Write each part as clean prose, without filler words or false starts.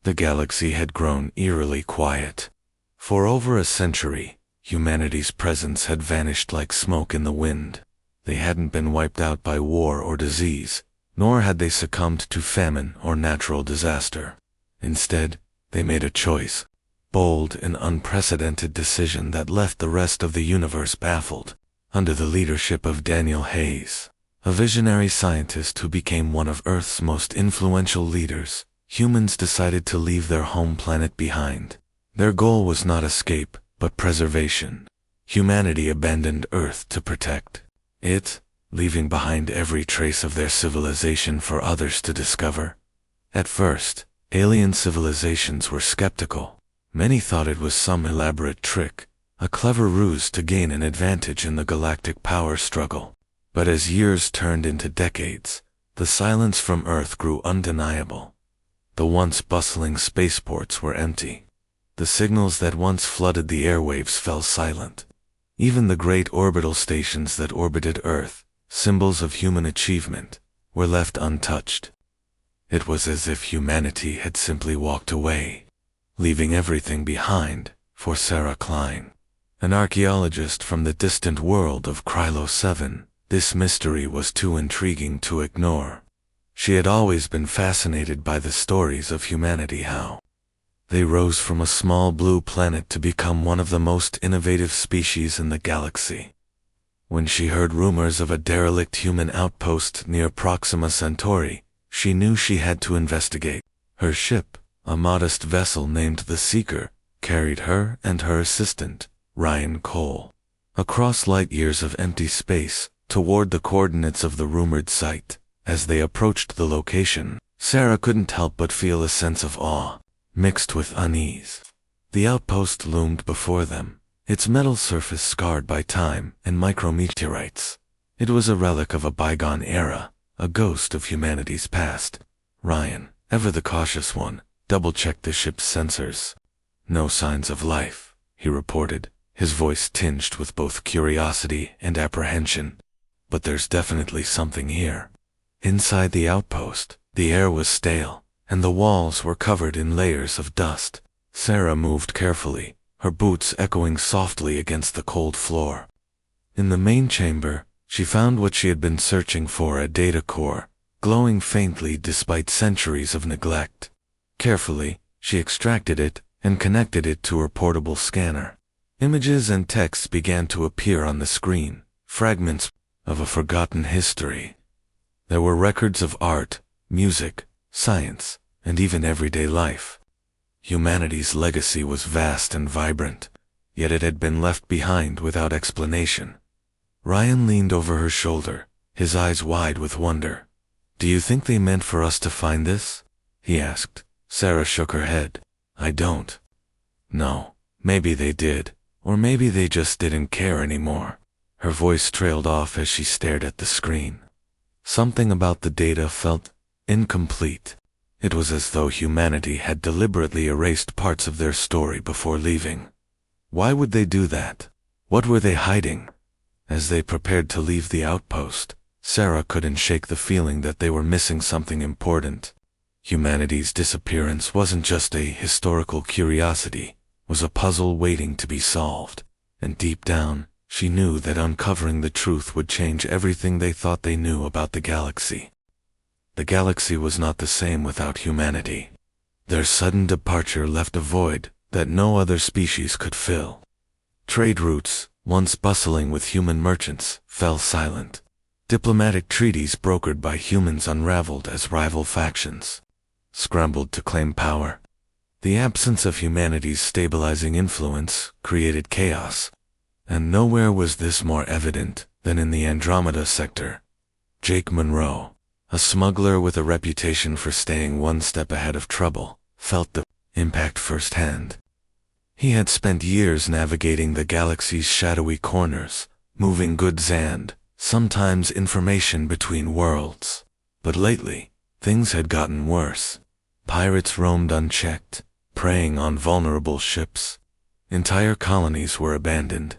The galaxy had grown eerily quiet. For over a century, humanity's presence had vanished like smoke in the wind. They hadn't been wiped out by war or disease, nor had they succumbed to famine or natural disaster. Instead, they made a choice, bold and unprecedented decision that left the rest of the universe baffled. Under the leadership of Daniel Hayes, a visionary scientist who became one of Earth's most influential leaders, humans decided to leave their home planet behind. Their goal was not escape, but preservation. Humanity abandoned Earth to protect it, leaving behind every trace of their civilization for others to discover. At first, alien civilizations were skeptical. Many thought it was some elaborate trick, a clever ruse to gain an advantage in the galactic power struggle. But as years turned into decades, the silence from Earth grew undeniable. The once bustling spaceports were empty. The signals that once flooded the airwaves fell silent. Even the great orbital stations that orbited Earth, symbols of human achievement, were left untouched. It was as if humanity had simply walked away, leaving everything behind. For Sarah Klein, an archaeologist from the distant world of Krylo 7, this mystery was too intriguing to ignore. She had always been fascinated by the stories of humanity, how they rose from a small blue planet to become one of the most innovative species in the galaxy. When she heard rumors of a derelict human outpost near Proxima Centauri, she knew she had to investigate. Her ship, a modest vessel named the Seeker, carried her and her assistant, Ryan Cole, across light years of empty space, toward the coordinates of the rumored site. As they approached the location, Sarah couldn't help but feel a sense of awe, mixed with unease. The outpost loomed before them, its metal surface scarred by time and micrometeorites. It was a relic of a bygone era, a ghost of humanity's past. Ryan, ever the cautious one, double-checked the ship's sensors. "No signs of life," he reported, his voice tinged with both curiosity and apprehension. "But there's definitely something here." Inside the outpost, the air was stale, and the walls were covered in layers of dust. Sarah moved carefully, her boots echoing softly against the cold floor. In the main chamber, she found what she had been searching for, a data core, glowing faintly despite centuries of neglect. Carefully, she extracted it and connected it to her portable scanner. Images and texts began to appear on the screen, fragments of a forgotten history. There were records of art, music, science, and even everyday life. Humanity's legacy was vast and vibrant, yet it had been left behind without explanation. Ryan leaned over her shoulder, his eyes wide with wonder. "Do you think they meant for us to find this?" he asked. Sarah shook her head. "I don't. No, maybe they did, or maybe they just didn't care anymore." Her voice trailed off as she stared at the screen. Something about the data felt incomplete. It was as though humanity had deliberately erased parts of their story before leaving. Why would they do that? What were they hiding? As they prepared to leave the outpost, Sarah couldn't shake the feeling that they were missing something important. Humanity's disappearance wasn't just a historical curiosity, it was a puzzle waiting to be solved. And deep down, she knew that uncovering the truth would change everything they thought they knew about the galaxy. The galaxy was not the same without humanity. Their sudden departure left a void that no other species could fill. Trade routes, once bustling with human merchants, fell silent. Diplomatic treaties brokered by humans unraveled as rival factions scrambled to claim power. The absence of humanity's stabilizing influence created chaos. And nowhere was this more evident than in the Andromeda sector. Jake Monroe, a smuggler with a reputation for staying one step ahead of trouble, felt the impact firsthand. He had spent years navigating the galaxy's shadowy corners, moving goods and, sometimes, information between worlds. But lately, things had gotten worse. Pirates roamed unchecked, preying on vulnerable ships. Entire colonies were abandoned,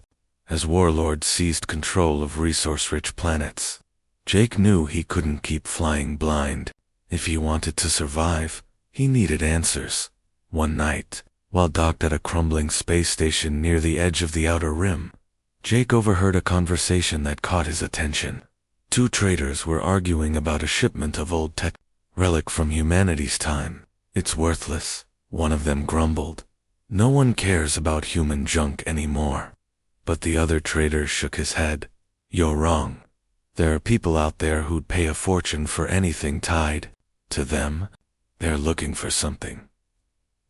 as warlords seized control of resource-rich planets. Jake knew he couldn't keep flying blind. If he wanted to survive, he needed answers, One night, while docked at a crumbling space station near the edge of the outer rim, Jake overheard a conversation that caught his attention. Two traders were arguing about a shipment of old tech relic from humanity's time. "It's worthless," one of them grumbled. "No one cares about human junk anymore." But the other trader shook his head. "You're wrong. There are people out there who'd pay a fortune for anything tied to them. They're looking for something."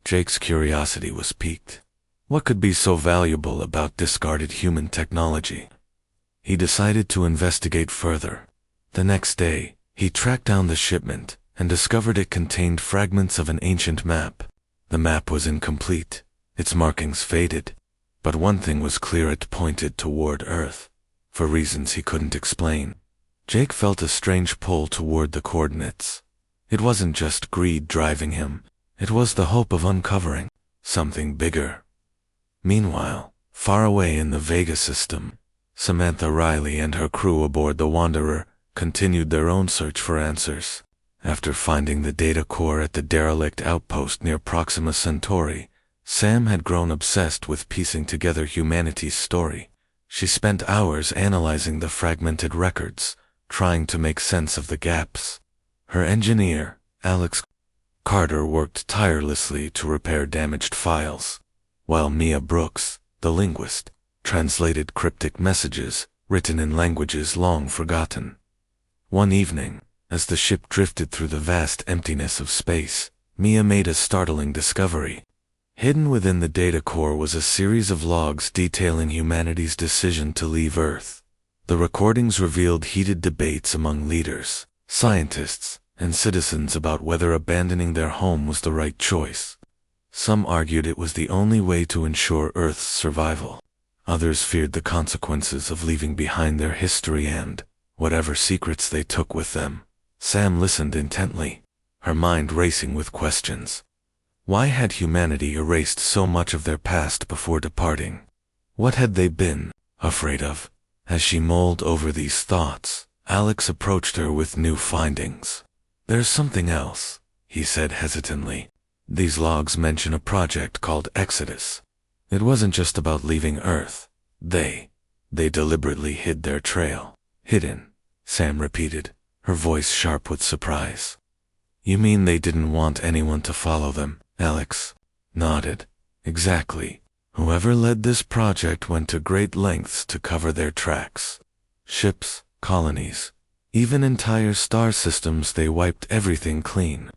Jake's curiosity was piqued. What could be so valuable about discarded human technology? He decided to investigate further. The next day, he tracked down the shipment and discovered it contained fragments of an ancient map. The map was incomplete, its markings faded, but one thing was clear: it pointed toward Earth, for reasons he couldn't explain. Jake felt a strange pull toward the coordinates. It wasn't just greed driving him, it was the hope of uncovering something bigger. Meanwhile, far away in the Vega system, Samantha Riley and her crew aboard the Wanderer continued their own search for answers. After finding the data core at the derelict outpost near Proxima Centauri, Sam had grown obsessed with piecing together humanity's story. She spent hours analyzing the fragmented records, trying to make sense of the gaps. Her engineer, Alex Carter, worked tirelessly to repair damaged files, while Mia Brooks, the linguist, translated cryptic messages written in languages long forgotten. One evening, as the ship drifted through the vast emptiness of space, Mia made a startling discovery. Hidden within the data core was a series of logs detailing humanity's decision to leave Earth. The recordings revealed heated debates among leaders, scientists, and citizens about whether abandoning their home was the right choice. Some argued it was the only way to ensure Earth's survival. Others feared the consequences of leaving behind their history and whatever secrets they took with them. Sam listened intently, her mind racing with questions. Why had humanity erased so much of their past before departing? What had they been afraid of? As she mulled over these thoughts, Alex approached her with new findings. "There's something else," he said hesitantly. "These logs mention a project called Exodus. It wasn't just about leaving Earth. They deliberately hid their trail." "Hidden," Sam repeated, her voice sharp with surprise. "You mean they didn't want anyone to follow them?" Alex nodded. "Exactly. Whoever led this project went to great lengths to cover their tracks. Ships, colonies, even entire star systems. They wiped everything clean."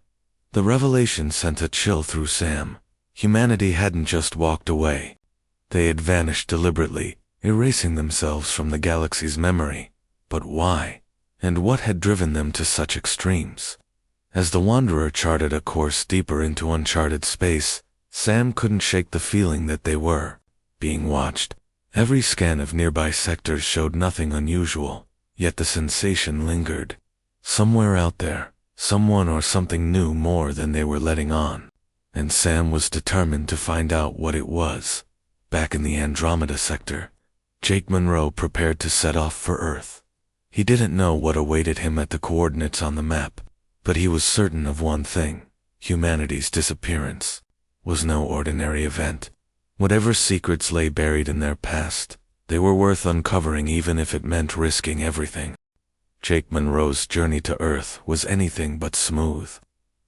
The revelation sent a chill through Sam. Humanity hadn't just walked away. They had vanished deliberately, erasing themselves from the galaxy's memory. But why? And what had driven them to such extremes? As the Wanderer charted a course deeper into uncharted space, Sam couldn't shake the feeling that they were being watched. Every scan of nearby sectors showed nothing unusual, yet the sensation lingered. Somewhere out there, someone or something knew more than they were letting on. And Sam was determined to find out what it was. Back in the Andromeda sector, Jake Monroe prepared to set off for Earth. He didn't know what awaited him at the coordinates on the map, but he was certain of one thing: humanity's disappearance was no ordinary event. Whatever secrets lay buried in their past, they were worth uncovering even if it meant risking everything. Jake Monroe's journey to Earth was anything but smooth.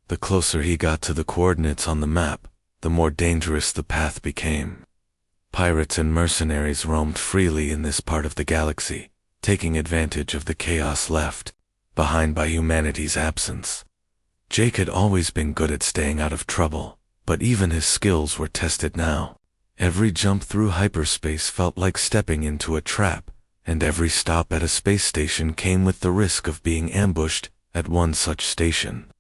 The closer he got to the coordinates on the map, the more dangerous the path became. Pirates and mercenaries roamed freely in this part of the galaxy, taking advantage of the chaos left behind by humanity's absence. Jake had always been good at staying out of trouble, but even his skills were tested now. Every jump through hyperspace felt like stepping into a trap, and every stop at a space station came with the risk of being ambushed at one such station.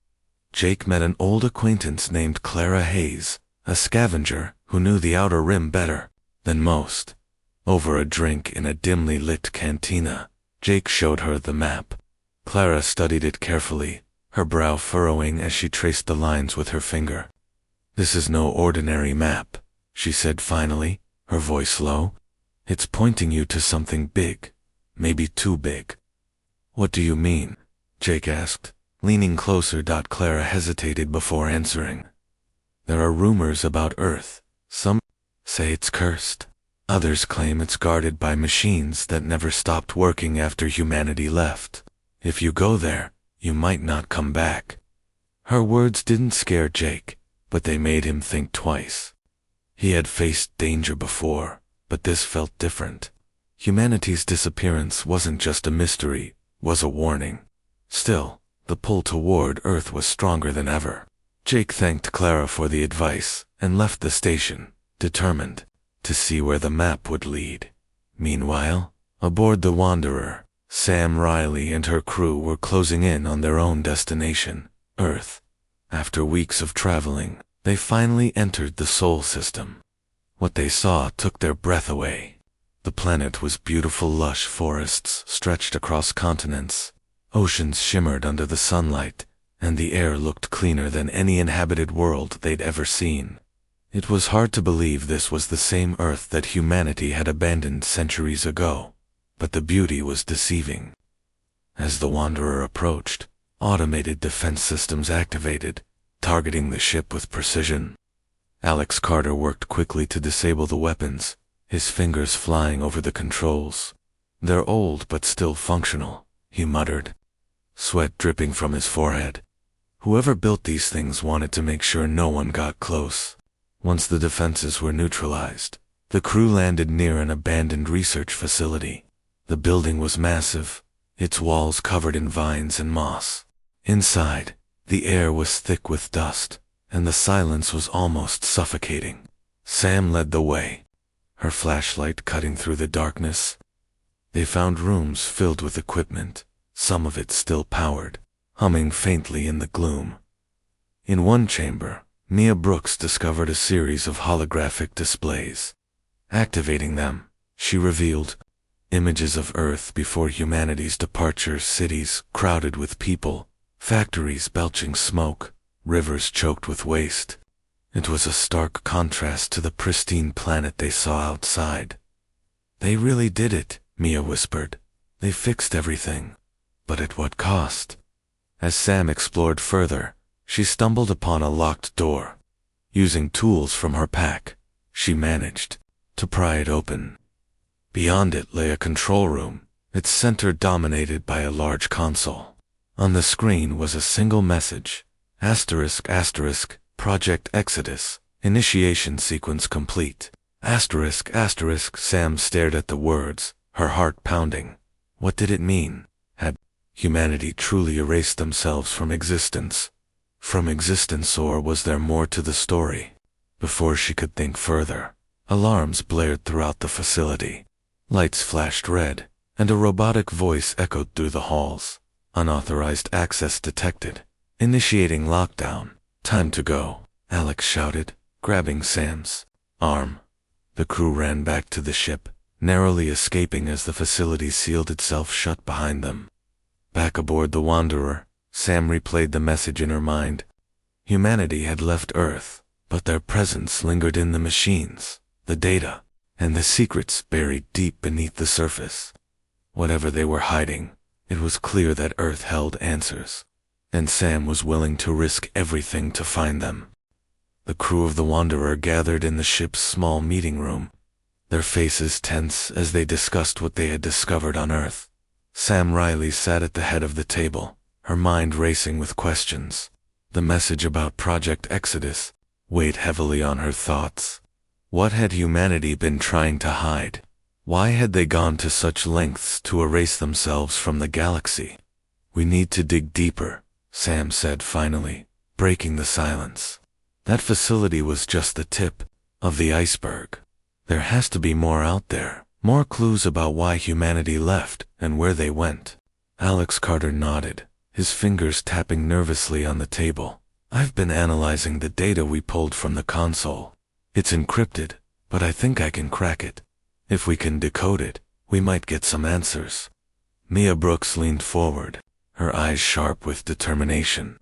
Jake met an old acquaintance named Clara Hayes, a scavenger who knew the Outer Rim better than most. Over a drink in a dimly lit cantina, Jake showed her the map. Clara studied it carefully, her brow furrowing as she traced the lines with her finger. "This is no ordinary map," she said finally, her voice low. "It's pointing you to something big, maybe too big." "What do you mean?" Jake asked, leaning closer. Clara hesitated before answering. There are rumors about Earth. Some say it's cursed. Others claim it's guarded by machines that never stopped working after humanity left. If you go there, you might not come back. Her words didn't scare Jake, but they made him think twice. He had faced danger before, but this felt different. Humanity's disappearance wasn't just a mystery, was a warning. Still, the pull toward Earth was stronger than ever. Jake thanked Clara for the advice and left the station, determined to see where the map would lead. Meanwhile, aboard the Wanderer, Sam Riley and her crew were closing in on their own destination, Earth. After weeks of traveling, they finally entered the Sol system. What they saw took their breath away. The planet was beautiful, lush forests stretched across continents. Oceans shimmered under the sunlight, and the air looked cleaner than any inhabited world they'd ever seen. It was hard to believe this was the same Earth that humanity had abandoned centuries ago, but the beauty was deceiving. As the Wanderer approached, automated defense systems activated, targeting the ship with precision. Alex Carter worked quickly to disable the weapons, his fingers flying over the controls. "They're old but still functional," he muttered, sweat dripping from his forehead. Whoever built these things wanted to make sure no one got close. Once the defenses were neutralized, the crew landed near an abandoned research facility. The building was massive, its walls covered in vines and moss. Inside, the air was thick with dust, and the silence was almost suffocating. Sam led the way, her flashlight cutting through the darkness. They found rooms filled with equipment, some of it still powered, humming faintly in the gloom. In one chamber, Mia Brooks discovered a series of holographic displays. Activating them, she revealed images of Earth before humanity's departure, cities crowded with people, factories belching smoke, rivers choked with waste. It was a stark contrast to the pristine planet they saw outside. "They really did it," Mia whispered. "They fixed everything. But at what cost?" As Sam explored further, she stumbled upon a locked door. Using tools from her pack, she managed to pry it open. Beyond it lay a control room, its center dominated by a large console. On the screen was a single message, ***, Project Exodus, initiation sequence complete. ***, Sam stared at the words, her heart pounding. What did it mean? Had humanity truly erased themselves from existence? Or was there more to the story? Before she could think further, alarms blared throughout the facility. Lights flashed red, and a robotic voice echoed through the halls. "Unauthorized access detected. Initiating lockdown. Time to go," Alex shouted, grabbing Sam's arm. The crew ran back to the ship, narrowly escaping as the facility sealed itself shut behind them. Back aboard the Wanderer, Sam replayed the message in her mind. Humanity had left Earth, but their presence lingered in the machines, the data, and the secrets buried deep beneath the surface. Whatever they were hiding, it was clear that Earth held answers, and Sam was willing to risk everything to find them. The crew of the Wanderer gathered in the ship's small meeting room, their faces tense as they discussed what they had discovered on Earth. Sam Riley sat at the head of the table, her mind racing with questions. The message about Project Exodus weighed heavily on her thoughts. What had humanity been trying to hide? Why had they gone to such lengths to erase themselves from the galaxy? "We need to dig deeper," Sam said finally, breaking the silence. That facility was just the tip of the iceberg. There has to be more out there, more clues about why humanity left and where they went. Alex Carter nodded, his fingers tapping nervously on the table. "I've been analyzing the data we pulled from the console. It's encrypted, but I think I can crack it. If we can decode it, we might get some answers." Mia Brooks leaned forward, her eyes sharp with determination.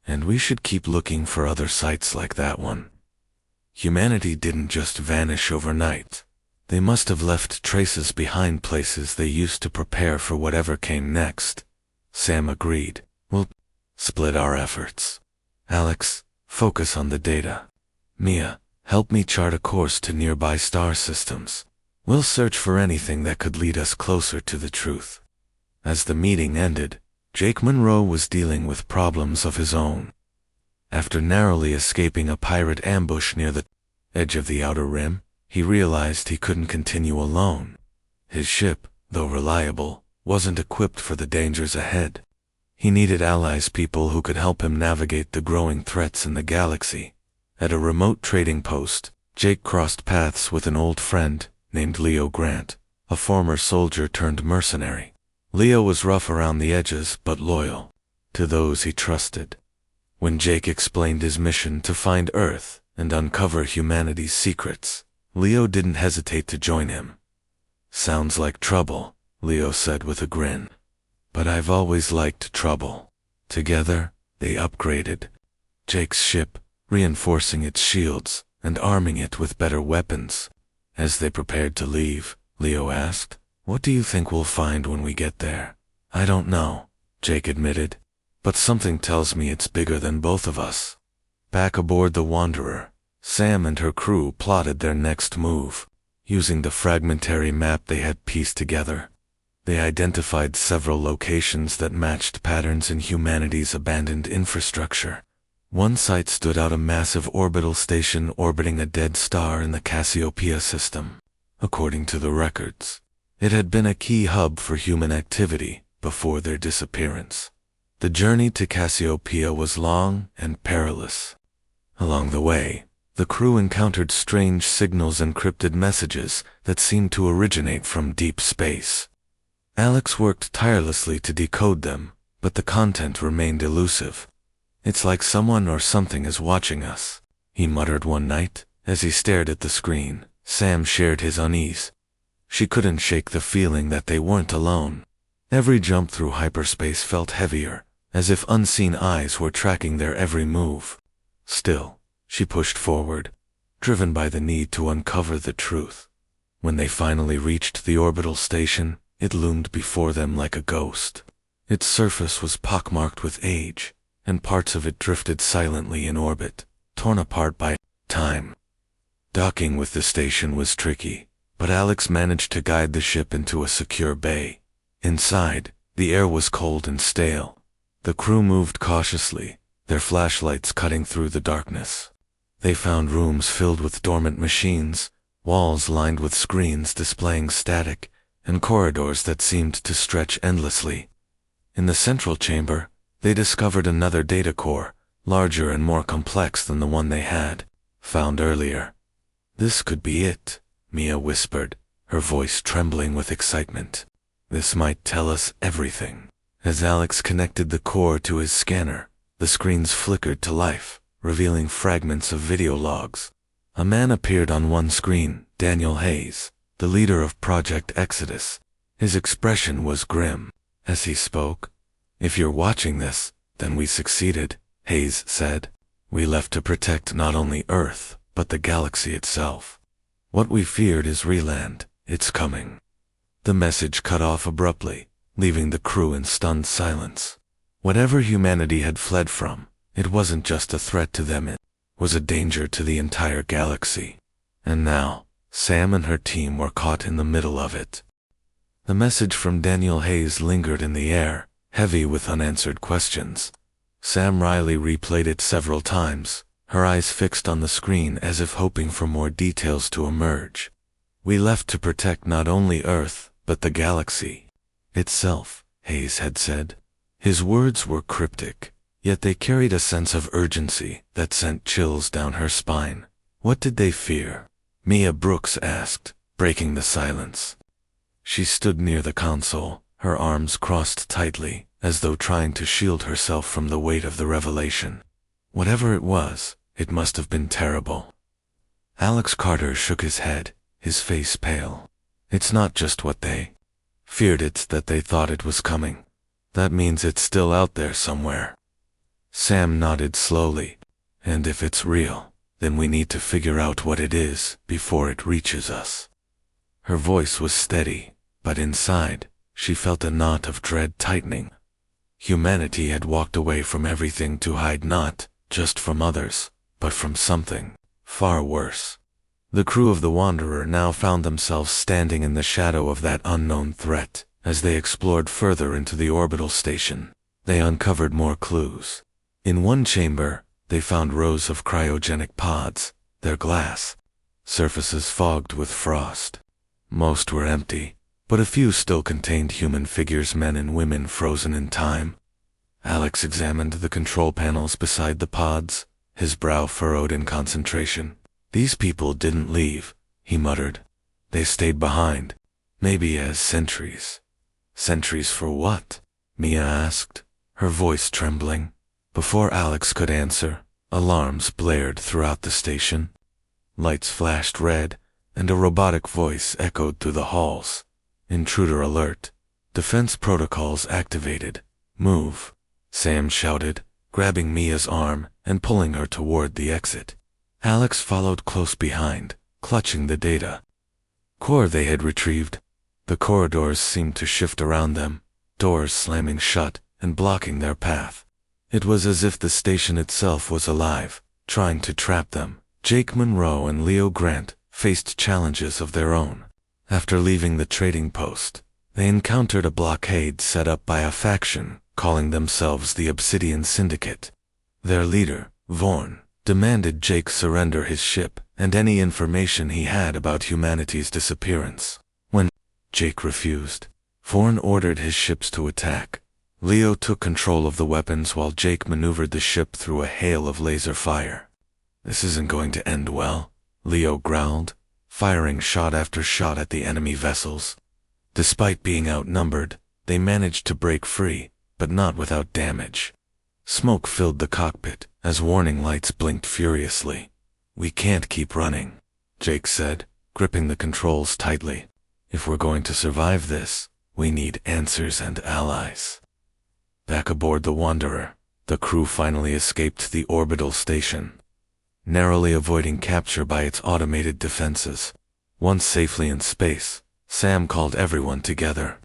"And we should keep looking for other sites like that one. Humanity didn't just vanish overnight. They must have left traces behind, places they used to prepare for whatever came next." Sam agreed. "We'll split our efforts. Alex, Focus on the data. Mia, help me chart a course to nearby star systems. We'll search for anything that could lead us closer to the truth. As the meeting ended, Jake Monroe was dealing with problems of his own. After narrowly escaping a pirate ambush near the edge of the Outer Rim, he realized he couldn't continue alone. His ship, though reliable, wasn't equipped for the dangers ahead. He needed allies, people who could help him navigate the growing threats in the galaxy. At a remote trading post, Jake crossed paths with an old friend named Leo Grant, a former soldier turned mercenary. Leo was rough around the edges but loyal to those he trusted. When Jake explained his mission to find Earth and uncover humanity's secrets, Leo didn't hesitate to join him. "Sounds like trouble," Leo said with a grin. "But I've always liked trouble." Together, they upgraded Jake's ship, reinforcing its shields and arming it with better weapons. As they prepared to leave, Leo asked, "What do you think we'll find when we get there?" "I don't know," Jake admitted, "but something tells me it's bigger than both of us." Back aboard the Wanderer, Sam and her crew plotted their next move. Using the fragmentary map they had pieced together, they identified several locations that matched patterns in humanity's abandoned infrastructure. One site stood out, a massive orbital station orbiting a dead star in the Cassiopeia system. According to the records, it had been a key hub for human activity before their disappearance. The journey to Cassiopeia was long and perilous. Along the way, the crew encountered strange signals and encrypted messages that seemed to originate from deep space. Alex worked tirelessly to decode them, but the content remained elusive. "It's like someone or something is watching us," he muttered one night. As he stared at the screen, Sam shared his unease. She couldn't shake the feeling that they weren't alone. Every jump through hyperspace felt heavier, as if unseen eyes were tracking their every move. Still, she pushed forward, driven by the need to uncover the truth. When they finally reached the orbital station, it loomed before them like a ghost. Its surface was pockmarked with age, and parts of it drifted silently in orbit, torn apart by time. Docking with the station was tricky, but Alex managed to guide the ship into a secure bay. Inside, the air was cold and stale. The crew moved cautiously, their flashlights cutting through the darkness. They found rooms filled with dormant machines, walls lined with screens displaying static, and corridors that seemed to stretch endlessly. In the central chamber, they discovered another data core, larger and more complex than the one they had found earlier. "This could be it," Mia whispered, her voice trembling with excitement. "This might tell us everything." As Alex connected the core to his scanner, the screens flickered to life, revealing fragments of video logs. A man appeared on one screen, Daniel Hayes, the leader of Project Exodus. His expression was grim. As he spoke, "If you're watching this, then we succeeded," Hayes said. "We left to protect not only Earth, but the galaxy itself. What we feared is reland. It's coming." The message cut off abruptly, leaving the crew in stunned silence. Whatever humanity had fled from, it wasn't just a threat to them, it was a danger to the entire galaxy. And now, Sam and her team were caught in the middle of it. The message from Daniel Hayes lingered in the air, heavy with unanswered questions. Sam Riley replayed it several times, her eyes fixed on the screen as if hoping for more details to emerge. "We left to protect not only Earth, but the galaxy itself," Hayes had said. His words were cryptic, yet they carried a sense of urgency that sent chills down her spine. "What did they fear?" Mia Brooks asked, breaking the silence. She stood near the console, her arms crossed tightly, as though trying to shield herself from the weight of the revelation. Whatever it was, it must have been terrible. Alex Carter shook his head, his face pale. "It's not just what they feared, it's that they thought it was coming. That means it's still out there somewhere." Sam nodded slowly. "And if it's real, then we need to figure out what it is before it reaches us." Her voice was steady, but inside, she felt a knot of dread tightening. Humanity had walked away from everything to hide not just from others, but from something far worse. The crew of the Wanderer now found themselves standing in the shadow of that unknown threat. As they explored further into the orbital station, they uncovered more clues. In one chamber, they found rows of cryogenic pods, their glass surfaces fogged with frost. Most were empty, but a few still contained human figures, men and women frozen in time. Alex examined the control panels beside the pods, his brow furrowed in concentration. These people didn't leave, he muttered. They stayed behind, maybe as sentries. Sentries for what? Mia asked, her voice trembling. Before Alex could answer, alarms blared throughout the station. Lights flashed red, and a robotic voice echoed through the halls. Intruder alert. Defense protocols activated. Move, Sam shouted, grabbing Mia's arm and pulling her toward the exit. Alex followed close behind, clutching the data core they had retrieved. The corridors seemed to shift around them, doors slamming shut and blocking their path. It was as if the station itself was alive, trying to trap them. Jake Monroe and Leo Grant faced challenges of their own. After leaving the trading post, they encountered a blockade set up by a faction calling themselves the Obsidian Syndicate. Their leader, Vaughn, demanded Jake surrender his ship and any information he had about humanity's disappearance. When Jake refused, Vaughn ordered his ships to attack. Leo took control of the weapons while Jake maneuvered the ship through a hail of laser fire. "This isn't going to end well," Leo growled, firing shot after shot at the enemy vessels. Despite being outnumbered, they managed to break free, but not without damage. Smoke filled the cockpit as warning lights blinked furiously. "We can't keep running," Jake said, gripping the controls tightly. "If we're going to survive this, we need answers and allies." Back aboard the Wanderer, the crew finally escaped the orbital station, narrowly avoiding capture by its automated defenses. Once safely in space, Sam called everyone together.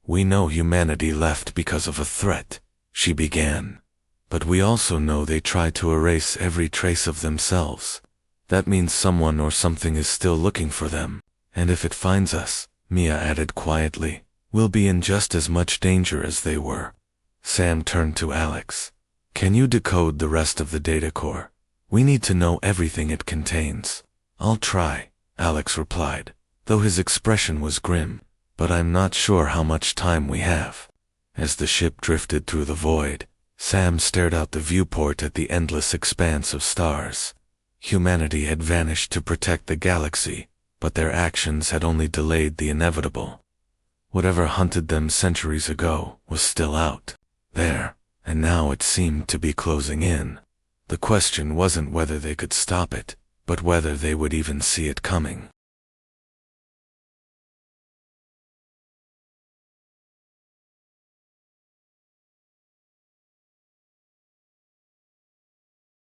"We know humanity left because of a threat," she began. "But we also know they tried to erase every trace of themselves. That means someone or something is still looking for them. And if it finds us," Mia added quietly, "we'll be in just as much danger as they were." Sam turned to Alex. "Can you decode the rest of the data core? We need to know everything it contains." "I'll try," Alex replied, though his expression was grim, "but I'm not sure how much time we have." As the ship drifted through the void, Sam stared out the viewport at the endless expanse of stars. Humanity had vanished to protect the galaxy, but their actions had only delayed the inevitable. Whatever hunted them centuries ago was still out there, and now it seemed to be closing in. The question wasn't whether they could stop it, but whether they would even see it coming.